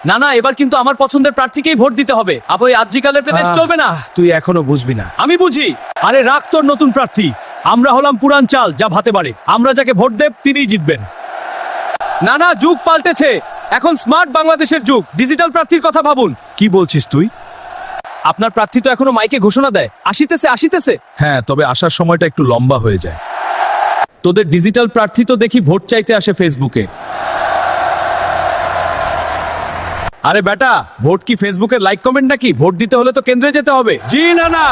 না না, এবার কিন্তু আমার পছন্দের প্রার্থীকেই ভোট দিতে হবে। আপনি আজকালের প্রদেশ চলবে না। তুই এখনো বুঝবি না। আমি বুঝি। আরে রাখ তোর নতুন প্রার্থী। আমরা হলাম পুরান চাল, যা ভাতে পারে। আমরা যাকে ভোট দেব তিনিই জিতবেন। না না, যুগ পাল্টেছে। এখন স্মার্ট বাংলাদেশের যুগ। ডিজিটাল প্রার্থীর কথা ভাবুন। কি বলছিস তুই? আপনার প্রার্থী তো এখনো মাইকে ঘোষণা দেয়, আসিতেছে আসিতেছে। হ্যাঁ, তবে আসার সময়টা একটু লম্বা হয়ে যায়। তোদের ডিজিটাল প্রার্থী তো দেখি ভোট চাইতে আসে ফেসবুকে। আরে বেটা, ভোট কি ফেসবুকের লাইক কমেন্ট নাকি? ভোট দিতে হলে তো কেন্দ্রে যেতে হবে। জি না না।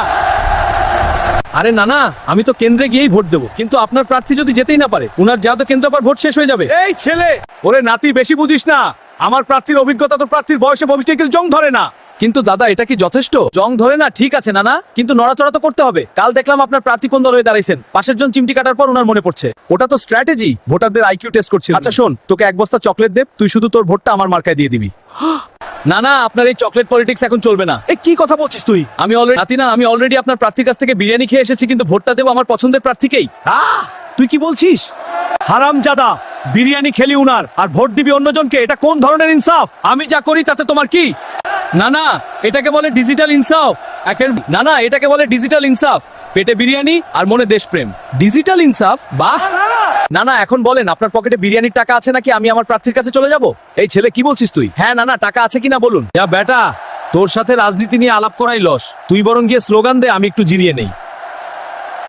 আরে না না, আমি তো কেন্দ্রে গিয়েই ভোট দেবো, কিন্তু আপনার প্রার্থী যদি যেতেই না পারে, উনার যা তো কেন্দ্র পর ভোট শেষ হয়ে যাবে। এই ছেলে, ওরে নাতি, বেশি বুঝিস না। আমার প্রার্থীর অভিজ্ঞতা তো প্রার্থীর বয়সে ভবিষ্যৎ জং ধরে না। কিন্তু দাদা, এটা কি যথেষ্ট? জং ধরে না ঠিক আছে না না, কিন্তু নড়াচড়া তো করতে হবে। কাল দেখলাম আপনার প্রার্থী কোন দল হয়ে দাঁড়াইছেন, পাশের জন চিমটি কাটার পর উনার মনে পড়ছে। ওটা তো স্ট্র্যাটেজি, ভোটারদের আইকিউ টেস্ট করছিল। আচ্ছা শোন, তোকে এক বস্তা চকলেট দেব, তুই শুধু তোর ভোটটা আমার মার্কায় দিয়ে দিবি। না না, আপনার এই চকলেট পলিটিক্স এখন চলবে না। এ কি কথা বলছিস তুই? আমি অলরেডি আপনার প্রার্থীর কাছ থেকে বিরিয়ানি খেয়ে এসেছি, কিন্তু ভোটটা দেবো আমার পছন্দের প্রার্থীকেই। তুই কি বলছিস? হারামজাদা, বিরিয়ানি খেলি উনার আর ভোট দিবি অন্যজনকে, এটা কোন ধরনের ইনসাফ? আমি যা করি তাতে তোমার কি? না না, এটাকে বলে ডিজিটাল ইনসাফ। না না, এটাকে বলে ডিজিটাল ইনসাফ। পেটে বিরিয়ানি আর মনে দেশপ্রেম। ডিজিটাল ইনসাফ, বাহ। না না, এখন বলেন আপনার পকেটে বিরিয়ানির টাকা আছে নাকি আমি আমার প্রার্থীর কাছে চলে যাব? এই ছেলে, কি বলছিস তুই? হ্যাঁ না না, টাকা আছে কিনা বলুন। বেটা, তোর সাথে রাজনীতি নিয়ে আলাপ করাই লস। তুই বরং গিয়ে স্লোগান দে, আমি একটু জিরিয়ে নেই।